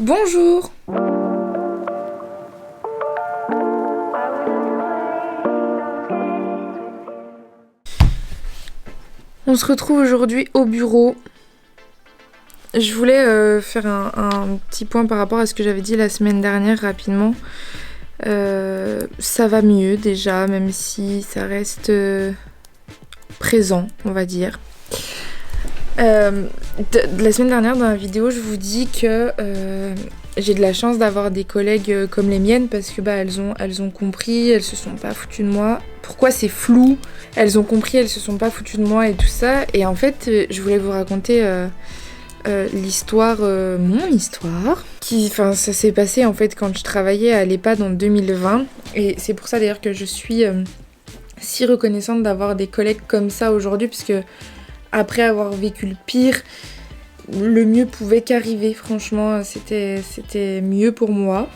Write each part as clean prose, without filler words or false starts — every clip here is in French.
Bonjour! On se retrouve aujourd'hui au bureau. Je voulais faire un petit point par rapport à ce que j'avais dit la semaine dernière rapidement. Ça va mieux déjà, même si ça reste présent, on va dire. La semaine dernière dans la vidéo, je vous dis que j'ai de la chance d'avoir des collègues comme les miennes parce que elles ont compris, elles se sont pas foutues de moi. Pourquoi c'est flou? Elles ont compris, elles se sont pas foutues de moi et tout ça. Et en fait, je voulais vous raconter l'histoire, mon histoire. Ça s'est passé en fait quand je travaillais à l'EHPAD en 2020. Et c'est pour ça d'ailleurs que je suis si reconnaissante d'avoir des collègues comme ça aujourd'hui, parce que après avoir vécu le pire, le mieux pouvait qu'arriver. Franchement, c'était mieux pour moi.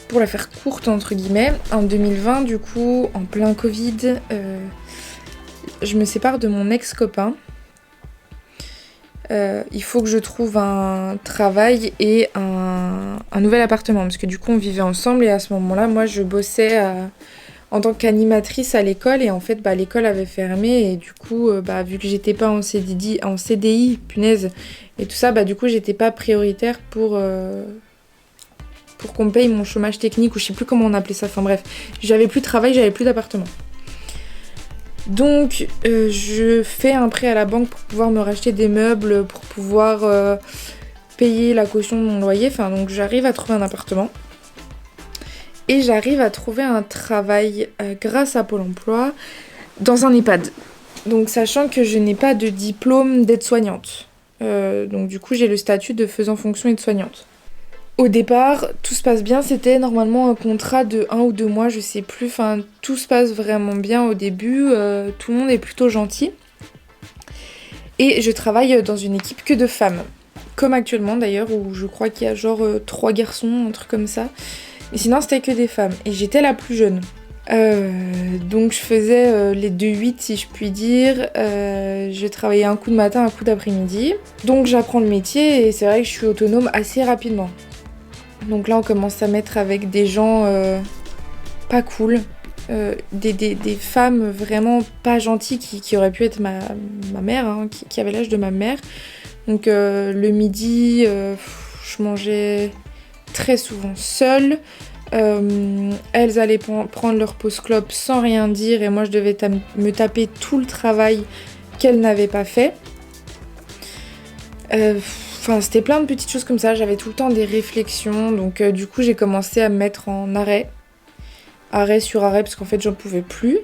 Pour la faire courte, entre guillemets, en 2020, du coup, en plein Covid, je me sépare de mon ex-copain. Il faut que je trouve un travail et un nouvel appartement, parce que du coup, on vivait ensemble, et à ce moment-là, moi, je bossais en tant qu'animatrice à l'école, et en fait l'école avait fermé, et du coup vu que j'étais pas en CDI, punaise, et tout ça, du coup j'étais pas prioritaire pour qu'on me paye mon chômage technique, ou je sais plus comment on appelait ça, enfin bref, j'avais plus de travail, j'avais plus d'appartement. Donc je fais un prêt à la banque pour pouvoir me racheter des meubles, pour pouvoir payer la caution de mon loyer, donc j'arrive à trouver un appartement. Et j'arrive à trouver un travail grâce à Pôle emploi dans un EHPAD. Donc sachant que je n'ai pas de diplôme d'aide-soignante. Donc du coup j'ai le statut de faisant fonction aide-soignante. Au départ, tout se passe bien, c'était normalement un contrat de 1 ou 2 mois, je sais plus. Tout se passe vraiment bien au début, tout le monde est plutôt gentil. Et je travaille dans une équipe que de femmes. Comme actuellement d'ailleurs, où je crois qu'il y a genre 3 garçons, un truc comme ça. Mais sinon, c'était que des femmes. Et j'étais la plus jeune. Donc je faisais les 2-8 si je puis dire. Je travaillais un coup de matin, un coup d'après-midi. Donc j'apprends le métier et c'est vrai que je suis autonome assez rapidement. Donc là, on commence à mettre avec des gens pas cool. Des femmes vraiment pas gentilles qui auraient pu être ma mère, hein, qui avait l'âge de ma mère. Donc le midi, je mangeais très souvent seule. Elles allaient prendre leur pause clope sans rien dire, et moi je devais me taper tout le travail qu'elles n'avaient pas fait. C'était plein de petites choses comme ça, j'avais tout le temps des réflexions, donc du coup j'ai commencé à me mettre en arrêt sur arrêt, parce qu'en fait j'en pouvais plus.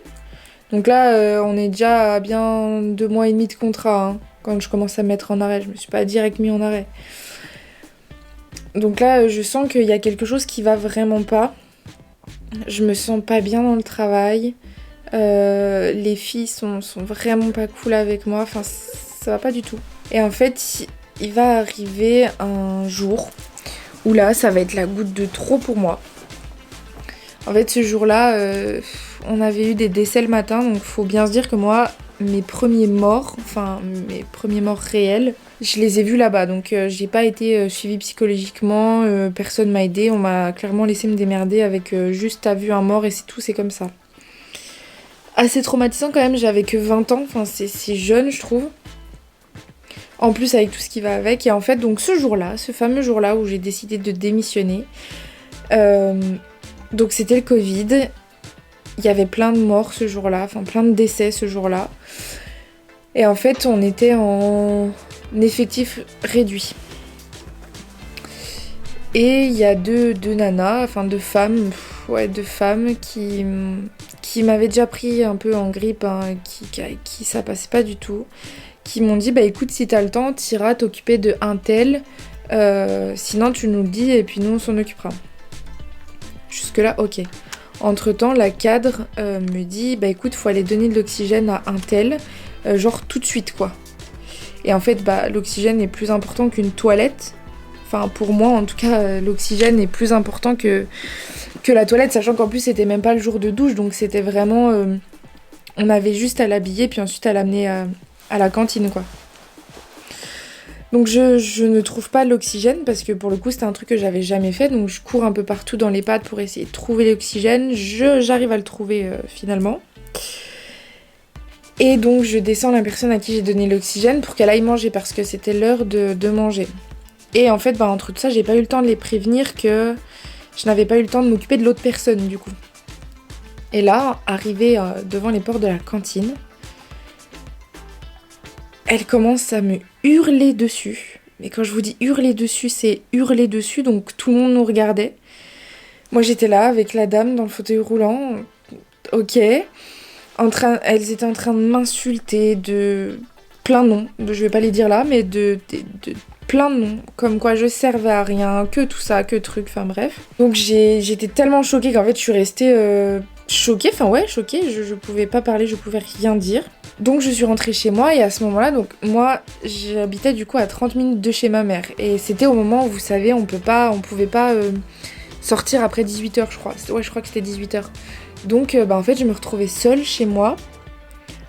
Donc là on est déjà à bien 2 mois et demi de contrat, hein, quand je commence à me mettre en arrêt, je me suis pas direct mis en arrêt. Donc là, je sens qu'il y a quelque chose qui va vraiment pas. Je me sens pas bien dans le travail. Les filles sont vraiment pas cool avec moi. Ça va pas du tout. Et en fait, il va arriver un jour où là, ça va être la goutte de trop pour moi. En fait, ce jour-là, on avait eu des décès le matin. Donc faut bien se dire que moi, mes premiers morts réels, je les ai vus là-bas, donc j'ai pas été suivie psychologiquement, personne m'a aidée, on m'a clairement laissé me démerder avec juste t'as vu un mort et c'est tout, c'est comme ça. Assez traumatisant quand même, j'avais que 20 ans, c'est jeune je trouve. En plus avec tout ce qui va avec, et en fait donc ce fameux jour-là où j'ai décidé de démissionner, donc c'était le Covid, il y avait plein de morts ce jour-là, plein de décès ce jour-là. Et en fait on était en effectif réduit. Et il y a deux nanas, deux femmes, deux femmes qui m'avaient déjà pris un peu en grippe, hein, qui ça passait pas du tout, qui m'ont dit écoute, si t'as le temps, t'iras t'occuper de un tel, sinon tu nous le dis et puis nous on s'en occupera. Jusque là ok. Entre temps la cadre me dit écoute, faut aller donner de l'oxygène à un tel, genre tout de suite quoi. Et en fait, l'oxygène est plus important qu'une toilette. Pour moi, en tout cas, l'oxygène est plus important que la toilette, sachant qu'en plus, c'était même pas le jour de douche. Donc, c'était vraiment... on avait juste à l'habiller, puis ensuite à l'amener à la cantine, quoi. Donc je ne trouve pas l'oxygène parce que pour le coup c'était un truc que j'avais jamais fait, donc je cours un peu partout dans l'EHPAD pour essayer de trouver l'oxygène. J'arrive à le trouver finalement. Et donc je descends la personne à qui j'ai donné l'oxygène pour qu'elle aille manger parce que c'était l'heure de manger. Et en fait entre tout ça j'ai pas eu le temps de les prévenir que je n'avais pas eu le temps de m'occuper de l'autre personne du coup. Et là, arrivée devant les portes de la cantine, elle commence à me hurler dessus. Mais quand je vous dis hurler dessus, c'est hurler dessus, donc tout le monde nous regardait. Moi j'étais là avec la dame dans le fauteuil roulant, ok. Elles étaient en train de m'insulter de plein de noms, je vais pas les dire là, mais de plein de noms, comme quoi je servais à rien, que tout ça, que truc, enfin bref. Donc j'étais tellement choquée qu'en fait je suis restée choquée, je pouvais pas parler, je pouvais rien dire. Donc je suis rentrée chez moi et à ce moment-là, donc moi j'habitais du coup à 30 minutes de chez ma mère. Et c'était au moment où vous savez, on pouvait pas sortir après 18h je crois. Ouais, je crois que c'était 18h. Donc en fait je me retrouvais seule chez moi,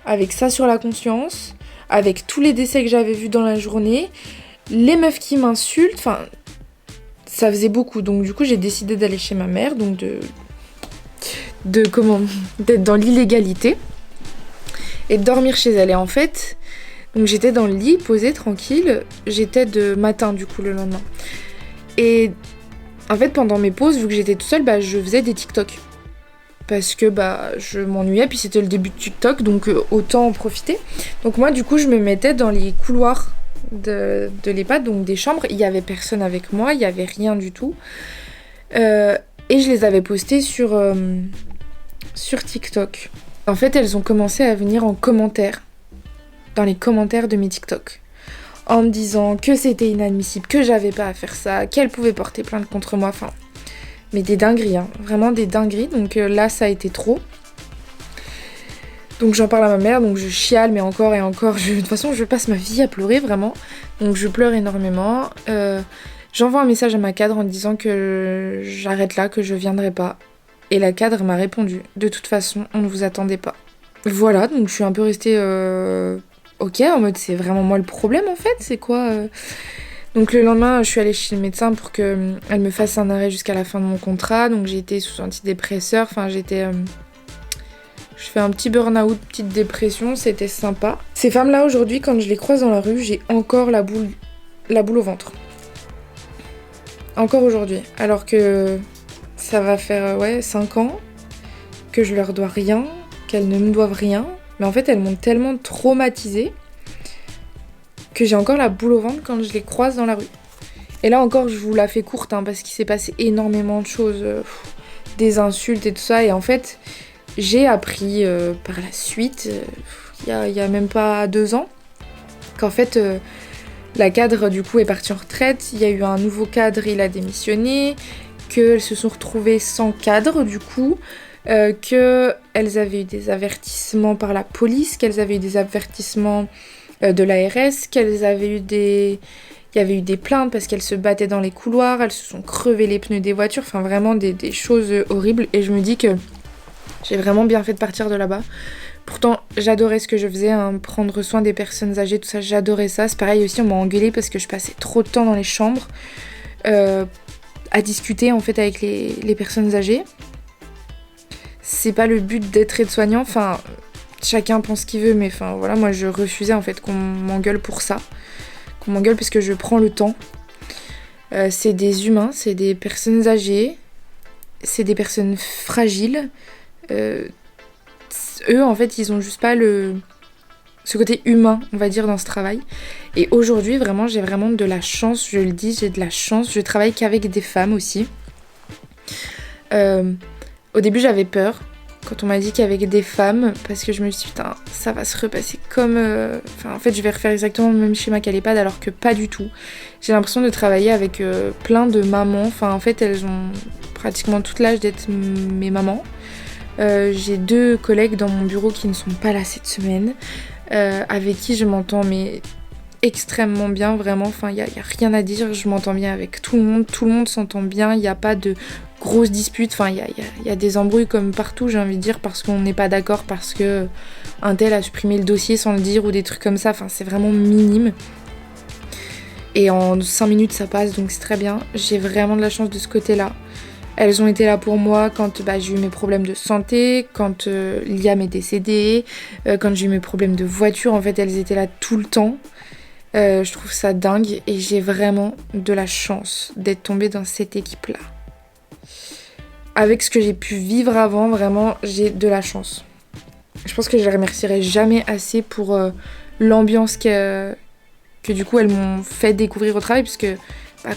avec ça sur la conscience, avec tous les décès que j'avais vus dans la journée, les meufs qui m'insultent, enfin ça faisait beaucoup. Donc du coup j'ai décidé d'aller chez ma mère, donc d'être dans l'illégalité et de dormir chez elle. Et en fait, donc j'étais dans le lit, posée, tranquille, j'étais de matin du coup le lendemain. Et en fait pendant mes pauses, vu que j'étais toute seule, je faisais des TikTok. Parce que je m'ennuyais, puis c'était le début de TikTok, donc autant en profiter. Donc moi du coup je me mettais dans les couloirs de l'EHPAD, donc des chambres, il y avait personne avec moi, il y avait rien du tout. Et je les avais postées sur TikTok. En fait elles ont commencé à venir en commentaire, dans les commentaires de mes TikTok, en me disant que c'était inadmissible, que j'avais pas à faire ça, qu'elles pouvaient porter plainte contre moi, enfin... Mais des dingueries, hein, vraiment des dingueries. Donc là, ça a été trop. Donc j'en parle à ma mère, donc je chiale, mais encore et encore. De toute façon, je passe ma vie à pleurer, vraiment. Donc je pleure énormément. J'envoie un message à ma cadre en disant que j'arrête là, que je viendrai pas. Et la cadre m'a répondu, de toute façon, on ne vous attendait pas. Voilà, donc je suis un peu restée... Ok, en mode c'est vraiment moi le problème en fait, c'est quoi Donc le lendemain, je suis allée chez le médecin pour qu'elle me fasse un arrêt jusqu'à la fin de mon contrat. Donc j'ai été sous antidépresseur. Enfin, je fais un petit burn-out, petite dépression. C'était sympa. Ces femmes-là, aujourd'hui, quand je les croise dans la rue, j'ai encore la boule au ventre. Encore aujourd'hui. Alors que ça va faire 5 ans que je leur dois rien, qu'elles ne me doivent rien. Mais en fait, elles m'ont tellement traumatisée que j'ai encore la boule au ventre quand je les croise dans la rue. Et là encore, je vous la fais courte, parce qu'il s'est passé énormément de choses, des insultes et tout ça. Et en fait, j'ai appris par la suite, il y a même pas 2 ans, qu'en fait, la cadre du coup est partie en retraite. Il y a eu un nouveau cadre, il a démissionné, qu'elles se sont retrouvées sans cadre du coup, qu'elles avaient eu des avertissements par la police, qu'elles avaient eu des avertissements de l'ARS, qu'il y avait eu des plaintes parce qu'elles se battaient dans les couloirs, elles se sont crevées les pneus des voitures, enfin vraiment des choses horribles. Et je me dis que j'ai vraiment bien fait de partir de là-bas. Pourtant, j'adorais ce que je faisais, prendre soin des personnes âgées, tout ça, j'adorais ça. C'est pareil aussi, on m'a engueulée parce que je passais trop de temps dans les chambres à discuter en fait avec les personnes âgées. C'est pas le but d'être aide-soignant, enfin... Chacun pense ce qu'il veut, mais enfin voilà, moi je refusais en fait qu'on m'engueule pour ça. Qu'on m'engueule parce que je prends le temps. C'est des humains, c'est des personnes âgées, c'est des personnes fragiles. Eux en fait, ils ont juste pas ce côté humain, on va dire, dans ce travail. Et aujourd'hui, vraiment, j'ai vraiment de la chance, je le dis, j'ai de la chance. Je travaille qu'avec des femmes aussi. Au début, j'avais peur. Quand on m'a dit qu'avec des femmes, parce que je me suis dit, putain, ça va se repasser comme... en fait, je vais refaire exactement le même schéma qu'à l'EHPAD, alors que pas du tout. J'ai l'impression de travailler avec plein de mamans. Enfin, en fait, elles ont pratiquement tout l'âge d'être mes mamans. J'ai 2 collègues dans mon bureau qui ne sont pas là cette semaine, avec qui je m'entends mais extrêmement bien, vraiment. Enfin, il y a rien à dire, je m'entends bien avec tout le monde s'entend bien, il n'y a pas de... grosses disputes, enfin il y a des embrouilles comme partout, j'ai envie de dire, parce qu'on n'est pas d'accord, parce que un tel a supprimé le dossier sans le dire ou des trucs comme ça, enfin c'est vraiment minime. Et en 5 minutes ça passe, donc c'est très bien. J'ai vraiment de la chance de ce côté-là. Elles ont été là pour moi quand j'ai eu mes problèmes de santé, quand Liam est décédé, quand j'ai eu mes problèmes de voiture. En fait, elles étaient là tout le temps. Je trouve ça dingue et j'ai vraiment de la chance d'être tombée dans cette équipe-là. Avec ce que j'ai pu vivre avant, vraiment, j'ai de la chance. Je pense que je les remercierai jamais assez pour l'ambiance que du coup elles m'ont fait découvrir au travail, parce que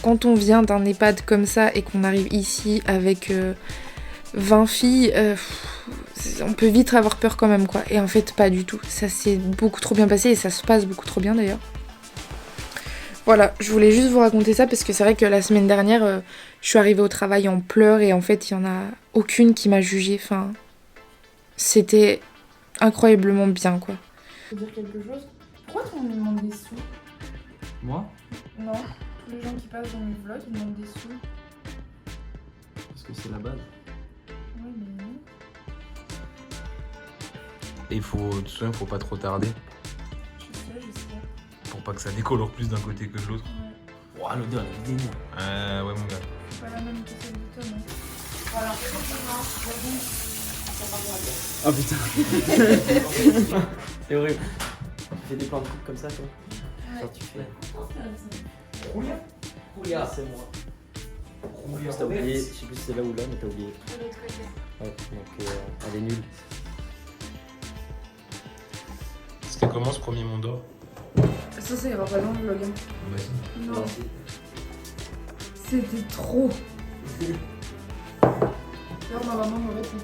quand on vient d'un EHPAD comme ça et qu'on arrive ici avec 20 filles, on peut vite avoir peur quand même, quoi. Et en fait, pas du tout. Ça s'est beaucoup trop bien passé et ça se passe beaucoup trop bien d'ailleurs. Voilà, je voulais juste vous raconter ça parce que c'est vrai que la semaine dernière, je suis arrivée au travail en pleurs et en fait, il n'y en a aucune qui m'a jugée. Enfin, c'était incroyablement bien, quoi. Je veux dire quelque chose. Pourquoi tu me demandes des sous? Moi? Non, tous les gens qui passent dans mes vlogs, ils demandent des sous. Parce que c'est la base. Oui, mais non. Et il faut, tu te souviens, faut pas trop tarder. Je sais. Pour pas que ça décolore plus d'un côté que de l'autre. Ouais. Ouah, l'odeur, elle est dégueu. Ouais, mon gars. C'est pas la même que celle de Tom. Hein. Voilà, Oh putain. C'est horrible. Tu fais des plans de coupe comme ça, toi? ouais. Quand tu fais. Roulia. C'est moi. T'as oublié, je sais plus si c'est là ou là, mais t'as oublié. De l'autre côté. Ouais, donc elle est nulle. C'était comment ce premier Mont d'Or? Ça ira pas dans le vlog. Hein. Vas-y. Non. C'était trop. D'ailleurs, ma maman me répond.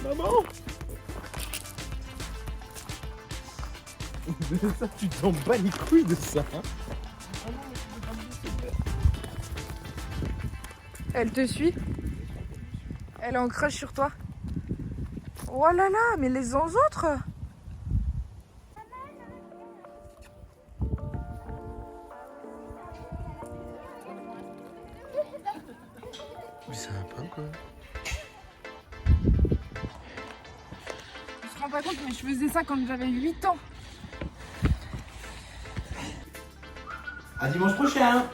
Maman. Ça, tu t'en bats les couilles de ça. Hein. Elle te suit? Elle est en crush sur toi? Oh là là, mais les autres! Mais c'est un peu quoi. Je me rends pas compte, mais je faisais ça quand j'avais 8 ans. À dimanche prochain.